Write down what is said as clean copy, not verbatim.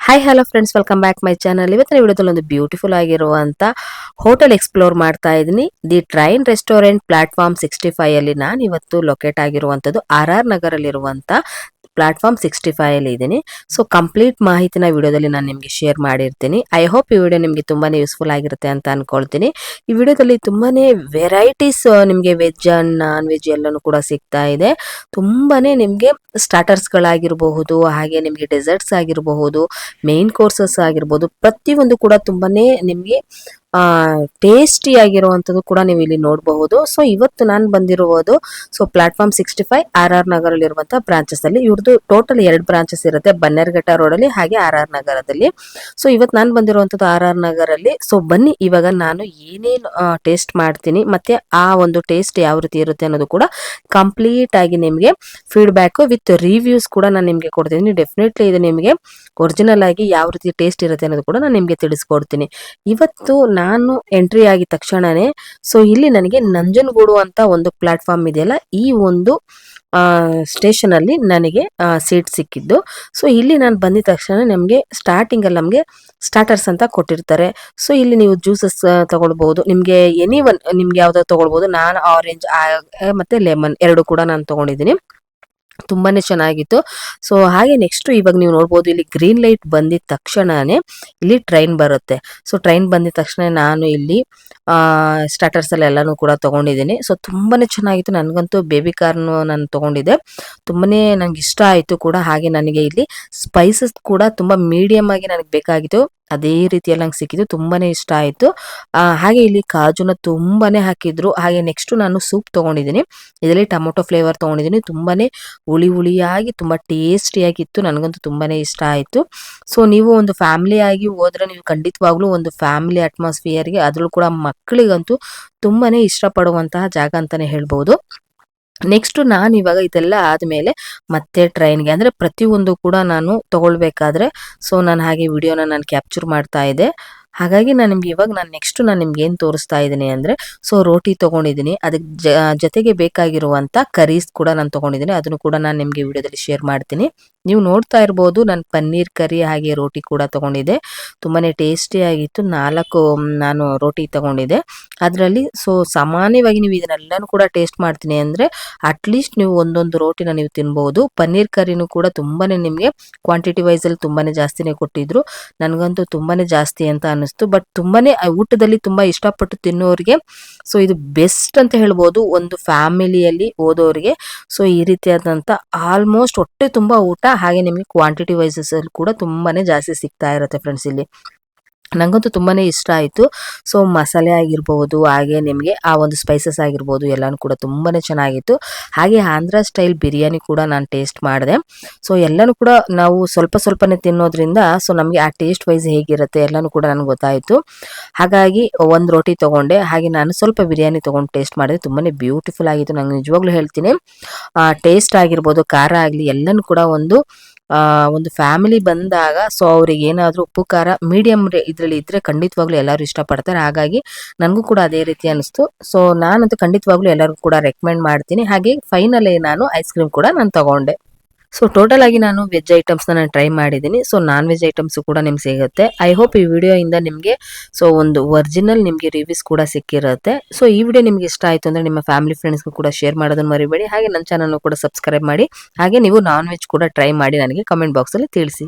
Hi hello friends, welcome back my channel. ಇವತ್ತಿನ ವಿಡಿಯೋದಲ್ಲಿ ಒಂದು ಬ್ಯೂಟಿಫುಲ್ ಆಗಿರುವಂತ ಹೋಟೆಲ್ ಎಕ್ಸ್ಪ್ಲೋರ್ ಮಾಡ್ತಾ ಇದ್ದೀನಿ. ದಿ ಟ್ರೈನ್ ರೆಸ್ಟೋರೆಂಟ್ ಪ್ಲಾಟ್ಫಾರ್ಮ್ 65 ಅಲ್ಲಿ ನಾನು ಇವತ್ತು ಲೊಕೇಟ್ ಆಗಿರುವಂತದ್ದು RR ನಗರಲ್ಲಿರುವಂತ ಪ್ಲಾಟ್ಫಾರ್ಮ್ 65 ಅಲ್ಲಿ ಇದ್ದೀನಿ. ಸೊ ಕಂಪ್ಲೀಟ್ ಮಾಹಿತಿನ ವಿಡಿಯೋದಲ್ಲಿ ನಾನು ನಿಮಗೆ ಶೇರ್ ಮಾಡಿರ್ತೀನಿ. ಐ ಹೋಪ್ ಈ ವಿಡಿಯೋ ನಿಮಗೆ ತುಂಬಾನೇ ಯೂಸ್ಫುಲ್ ಆಗಿರುತ್ತೆ ಅಂತ ಅನ್ಕೊಳ್ತೀನಿ. ಈ ವಿಡಿಯೋದಲ್ಲಿ ತುಂಬಾನೇ ವೆರೈಟೀಸ್ ನಿಮಗೆ ವೆಜ್ ಅಂಡ್ ನಾನ್ ವೆಜ್ ಎಲ್ಲಾನು ಕೂಡ ಸಿಗ್ತಾ ಇದೆ. ತುಂಬಾನೇ ನಿಮಗೆ ಸ್ಟಾರ್ಟರ್ಸ್ ಗಳಾಗಿರಬಹುದು, ಹಾಗೆ ನಿಮಗೆ ಡೆಸರ್ಟ್ಸ್ ಆಗಿರಬಹುದು, ಮೇನ್ ಕೋರ್ಸಸ್ ಆಗಿರ್ಬೋದು, ಪ್ರತಿಯೊಂದು ಕೂಡ ತುಂಬಾನೇ ನಿಮಗೆ ಟೇಸ್ಟಿ ಆಗಿರುವಂತದ್ದು ಕೂಡ ನೀವು ಇಲ್ಲಿ ನೋಡಬಹುದು. ಸೊ ಇವತ್ತು ನಾನು ಬಂದಿರುವುದು ಪ್ಲಾಟ್ಫಾರ್ಮ್ 65 RR ನಗರಲ್ಲಿರುವಂತಹ ಬ್ರಾಂಚಸ್ ಅಲ್ಲಿ. ಇವ್ರದ್ದು ಟೋಟಲ್ 2 ಬ್ರಾಂಚಸ್ ಇರುತ್ತೆ, ಬನ್ನೇರ್ಘಟ್ಟ ರೋಡ್ ಅಲ್ಲಿ ಹಾಗೆ RR ನಗರದಲ್ಲಿ. ಸೊ ಇವತ್ತು ನಾನು ಬಂದಿರುವಂತದ್ದು RR ನಗರಲ್ಲಿ. ಸೊ ಬನ್ನಿ ಇವಾಗ ನಾನು ಏನೇನು ಟೇಸ್ಟ್ ಮಾಡ್ತೀನಿ ಮತ್ತೆ ಆ ಒಂದು ಟೇಸ್ಟ್ ಯಾವ ರೀತಿ ಇರುತ್ತೆ ಅನ್ನೋದು ಕೂಡ ಕಂಪ್ಲೀಟ್ ಆಗಿ ನಿಮಗೆ ಫೀಡ್ಬ್ಯಾಕ್ ವಿತ್ ರಿವ್ಯೂಸ್ ಕೂಡ ನಾನು ನಿಮಗೆ ಕೊಡ್ತೀನಿ. ಡೆಫಿನೆಟ್ಲಿ ಇದು ನಿಮಗೆ ಒರಿಜಿನಲ್ ಆಗಿ ಯಾವ ರೀತಿ ಟೇಸ್ಟ್ ಇರುತ್ತೆ ಅನ್ನೋದು ಕೂಡ ನಾನು ನಿಮಗೆ ತಿಳಿಸ್ಕೊಡ್ತೀನಿ. ಇವತ್ತು ನಾನು ಎಂಟ್ರಿ ಆಗಿದ ತಕ್ಷಣನೇ ಇಲ್ಲಿ ನನಗೆ ನಂಜನಗೂಡು ಅಂತ ಒಂದು ಪ್ಲಾಟ್ಫಾರ್ಮ್ ಇದೆಯಲ್ಲ, ಈ ಒಂದು ಸ್ಟೇಷನ್ ಅಲ್ಲಿ ನನಗೆ ಸೀಟ್ ಸಿಕ್ಕಿದ್ದು. ಸೊ ಇಲ್ಲಿ ನಾನು ಬಂದಿದ ತಕ್ಷಣ ನಮಗೆ ಸ್ಟಾರ್ಟಿಂಗ್ ಅಲ್ಲಿ ನಮಗೆ ಸ್ಟಾರ್ಟರ್ಸ್ ಅಂತ ಕೊಟ್ಟಿರ್ತಾರೆ. ಸೊ ಇಲ್ಲಿ ನೀವು ಜ್ಯೂಸಸ್ ತಗೊಳ್ಬಹುದು, ನಿಮ್ಗೆ ಎನಿ ಒನ್ ನಿಮ್ಗೆ ಯಾವ್ದಾದ್ರು ತಗೊಳ್ಬಹುದು. ನಾನು ಆರೆಂಜ್ ಮತ್ತೆ ಲೆಮನ್ ಎರಡು ಕೂಡ ನಾನು ತಗೊಂಡಿದ್ದೀನಿ. ತುಂಬಾನೇ ಚೆನ್ನಾಗಿತ್ತು. ಸೊ ಹಾಗೆ ನೆಕ್ಸ್ಟ್ ಇವಾಗ ನೀವು ನೋಡ್ಬೋದು, ಇಲ್ಲಿ ಗ್ರೀನ್ ಲೈಟ್ ಬಂದಿದ ತಕ್ಷಣನೇ ಇಲ್ಲಿ ಟ್ರೈನ್ ಬರುತ್ತೆ. ಸೊ ಟ್ರೈನ್ ಬಂದಿದ ತಕ್ಷಣ ನಾನು ಇಲ್ಲಿ ಸ್ಟಾರ್ಟರ್ಸ್ ಅಲ್ಲಿ ಎಲ್ಲಾನು ಕೂಡ ತಗೊಂಡಿದ್ದೀನಿ. ಸೊ ತುಂಬಾನೇ ಚೆನ್ನಾಗಿತ್ತು. ನನಗಂತೂ ಬೇಬಿ ಕಾರ್ನ್ ನಾನು ತಗೊಂಡಿದ್ದೆ, ತುಂಬಾನೇ ನಂಗೆ ಇಷ್ಟ ಆಯ್ತು ಕೂಡ. ಹಾಗೆ ನನಗೆ ಇಲ್ಲಿ ಸ್ಪೈಸಸ್ ಕೂಡ ತುಂಬಾ ಮೀಡಿಯಂ ಆಗಿ ನನಗೆ ಬೇಕಾಗಿತ್ತು, ಅದೇ ರೀತಿಯಲ್ಲಿ ನಂಗೆ ಸಿಕ್ಕಿದ್ದು, ತುಂಬಾನೇ ಇಷ್ಟ ಆಯ್ತು. ಹಾಗೆ ಇಲ್ಲಿ ಕಾಜುನ ತುಂಬಾನೇ ಹಾಕಿದ್ರು. ಹಾಗೆ ನೆಕ್ಸ್ಟ್ ನಾನು ಸೂಪ್ ತಗೊಂಡಿದ್ದೀನಿ, ಇದರಲ್ಲಿ ಟೊಮೊಟೊ ಫ್ಲೇವರ್ ತಗೊಂಡಿದ್ದೀನಿ. ತುಂಬಾನೇ ಹುಳಿ ಹುಳಿಯಾಗಿ ತುಂಬಾ ಟೇಸ್ಟಿಯಾಗಿತ್ತು, ನನಗಂತೂ ತುಂಬಾನೇ ಇಷ್ಟ ಆಯ್ತು. ಸೊ ನೀವು ಒಂದು ಫ್ಯಾಮಿಲಿ ಆಗಿ ಹೋದ್ರೆ ನೀವು ಖಂಡಿತವಾಗ್ಲೂ ಒಂದು ಫ್ಯಾಮಿಲಿ ಅಟ್ಮಾಸ್ಫಿಯರ್ಗೆ, ಅದ್ರಲ್ಲೂ ಕೂಡ ಮಕ್ಕಳಿಗಂತೂ ತುಂಬಾನೇ ಇಷ್ಟಪಡುವಂತಹ ಜಾಗ ಅಂತಾನೆ ಹೇಳ್ಬಹುದು. ನೆಕ್ಸ್ಟ್ ನಾನು ಇವಾಗ ಇದೆಲ್ಲ ಆದ್ಮೇಲೆ ಮತ್ತೆ ಟ್ರೈನ್ಗೆ, ಅಂದ್ರೆ ಪ್ರತಿಯೊಂದು ಕೂಡ ನಾನು ತಗೊಳ್ಬೇಕಾದ್ರೆ ನಾನು ಹಾಗೆ ವಿಡಿಯೋನ ನಾನು ಕ್ಯಾಪ್ಚರ್ ಮಾಡ್ತಾ ಇದ್ದೆ. ಹಾಗಾಗಿ ನಾನು ನಿಮ್ಗೆ ಇವಾಗ ನೆಕ್ಸ್ಟ್ ನಾನು ನಿಮ್ಗೆ ಏನ್ ತೋರಿಸ್ತಾ ಇದ್ದೀನಿ ಅಂದ್ರೆ ರೋಟಿ ತಗೊಂಡಿದ್ದೀನಿ, ಅದಕ್ಕೆ ಜೊತೆಗೆ ಬೇಕಾಗಿರುವಂತ ಕರೀಸ್ ಕೂಡ ನಾನು ತಗೊಂಡಿದ್ದೀನಿ. ಅದನ್ನು ಕೂಡ ನಾನು ನಿಮ್ಗೆ ವಿಡಿಯೋದಲ್ಲಿ ಶೇರ್ ಮಾಡ್ತೀನಿ. ನೀವು ನೋಡ್ತಾ ಇರ್ಬೋದು, ನಾನು ಪನ್ನೀರ್ ಕರಿ ಹಾಗೆ ರೋಟಿ ಕೂಡ ತಗೊಂಡಿದ್ದೆ. ತುಂಬಾನೇ ಟೇಸ್ಟಿ ಆಗಿತ್ತು. 4 ನಾನು ರೋಟಿ ತಗೊಂಡಿದ್ದೆ. ಅದರಲ್ಲಿ ಸಾಮಾನ್ಯವಾಗಿ ನೀವು ಇದನ್ನೆಲ್ಲಾನು ಕೂಡ ಟೇಸ್ಟ್ ಮಾಡ್ತೀನಿ ಅಂದ್ರೆ ಅಟ್ಲೀಸ್ಟ್ ನೀವು ಒಂದೊಂದು ರೋಟಿನ ನೀವು ತಿನ್ಬಹುದು. ಪನ್ನೀರ್ ಕರಿನೂ ಕೂಡ ತುಂಬಾನೇ ನಿಮಗೆ ಕ್ವಾಂಟಿಟಿ ವೈಸ್ ಅಲ್ಲಿ ತುಂಬಾನೇ ಜಾಸ್ತಿನೇ ಕೊಟ್ಟಿದ್ರು. ನನಗಂತೂ ತುಂಬಾನೇ ಜಾಸ್ತಿ ಅಂತ ಅನಿಸ್ತು. ಬಟ್ ತುಂಬಾನೇ ಊಟದಲ್ಲಿ ತುಂಬಾ ಇಷ್ಟಪಟ್ಟು ತಿನ್ನೋರಿಗೆ ಇದು ಬೆಸ್ಟ್ ಅಂತ ಹೇಳ್ಬೋದು. ಒಂದು ಫ್ಯಾಮಿಲಿಯಲ್ಲಿ ಹೋದೋರಿಗೆ ಈ ರೀತಿಯಾದಂತ ಆಲ್ಮೋಸ್ಟ್ ಹೊಟ್ಟೆ ತುಂಬಾ ಊಟ, ಹಾಗೆ ನಿಮಗೆ ಕ್ವಾಂಟಿಟಿ ವೈಸಸ್ ಅಲ್ಲಿ ಕೂಡ ತುಂಬಾನೇ ಜಾಸ್ತಿ ಸಿಗ್ತಾ ಇರುತ್ತೆ ಫ್ರೆಂಡ್ಸ್. ಇಲ್ಲಿ ನಂಗಂತೂ ತುಂಬಾನೇ ಇಷ್ಟ ಆಯ್ತು. ಮಸಾಲೆ ಆಗಿರ್ಬಹುದು, ಹಾಗೆ ನಿಮಗೆ ಆ ಒಂದು ಸ್ಪೈಸಸ್ ಆಗಿರ್ಬೋದು, ಎಲ್ಲಾನು ಕೂಡ ತುಂಬಾನೇ ಚೆನ್ನಾಗಿತ್ತು. ಹಾಗೆ ಆಂಧ್ರ ಸ್ಟೈಲ್ ಬಿರಿಯಾನಿ ಕೂಡ ನಾನು ಟೇಸ್ಟ್ ಮಾಡಿದೆ. ಎಲ್ಲಾನು ಕೂಡ ನಾವು ಸ್ವಲ್ಪ ಸ್ವಲ್ಪನೇ ತಿನ್ನೋದ್ರಿಂದ ನಮಗೆ ಆ ಟೇಸ್ಟ್ ವೈಸ್ ಹೇಗಿರುತ್ತೆ ಎಲ್ಲಾನು ಕೂಡ ನನಗೆ ಗೊತ್ತಾಯ್ತು. ಹಾಗಾಗಿ ಒಂದು ರೋಟಿ ತಗೊಂಡೆ, ಹಾಗೆ ನಾನು ಸ್ವಲ್ಪ ಬಿರಿಯಾನಿ ತಗೊಂಡು ಟೇಸ್ಟ್ ಮಾಡಿದೆ. ತುಂಬಾನೇ ಬ್ಯೂಟಿಫುಲ್ ಆಗಿತ್ತು. ನಂಗೆ ನಿಜವಾಗ್ಲೂ ಹೇಳ್ತೀನಿ, ಟೇಸ್ಟ್ ಆಗಿರ್ಬೋದು, ಖಾರ ಆಗಲಿ ಎಲ್ಲಾನು ಕೂಡ ಒಂದು ಫ್ಯಾಮಿಲಿ ಬಂದಾಗ ಅವ್ರಿಗೆ ಏನಾದರೂ ಉಪ್ಪು ಖಾರ ಮೀಡಿಯಂ ಇದರಲ್ಲಿ ಇದ್ರೆ ಖಂಡಿತವಾಗ್ಲೂ ಎಲ್ಲರೂ ಇಷ್ಟಪಡ್ತಾರೆ. ಹಾಗಾಗಿ ನನಗೂ ಕೂಡ ಅದೇ ರೀತಿ ಅನಿಸ್ತು. ನಾನಂತೂ ಖಂಡಿತವಾಗ್ಲೂ ಎಲ್ಲರಿಗೂ ಕೂಡ ರೆಕಮೆಂಡ್ ಮಾಡ್ತೀನಿ. ಹಾಗೆ ಫೈನಲ್ ನಾನು ಐಸ್ ಕ್ರೀಮ್ ಕೂಡ ನಾನು ತಗೊಂಡೆ. ಟೋಟಲ್ ಆಗಿ ನಾನು ವೆಜ್ ಐಟಮ್ಸ್ ನಾನು ಟ್ರೈ ಮಾಡಿದ್ದೀನಿ. ನಾನ್ ವೆಜ್ ಐಟಮ್ಸ್ ಕೂಡ ನಿಮ್ಗೆ ಸಿಗುತ್ತೆ. ಐ ಹೋಪ್ ಈ ವಿಡಿಯೋ ಇಂದ ನಿಮಗೆ ಒಂದು ಒರಿಜಿನಲ್ ನಿಮಗೆ ರಿವ್ಯೂಸ್ ಕೂಡ ಸಿಕ್ಕಿರುತ್ತೆ. ಈ ವಿಡಿಯೋ ನಿಮ್ಗೆ ಇಷ್ಟ ಆಯ್ತು ಅಂದ್ರೆ ನಿಮ್ಮ ಫ್ಯಾಮಿಲಿ ಫ್ರೆಂಡ್ಸ್ಗೂ ಕೂಡ ಶೇರ್ ಮಾಡೋದನ್ನ ಮರಿಬೇಡಿ. ಹಾಗೆ ನನ್ನ ಚಾನಲ್ ಕೂಡ ಸಬ್ಸ್ಕ್ರೈಬ್ ಮಾಡಿ. ಹಾಗೆ ನೀವು ನಾನ್ ವೆಜ್ ಕೂಡ ಟ್ರೈ ಮಾಡಿ ನನಗೆ ಕಮೆಂಟ್ ಬಾಕ್ಸ್ ಅಲ್ಲಿ ತಿಳಿಸಿ.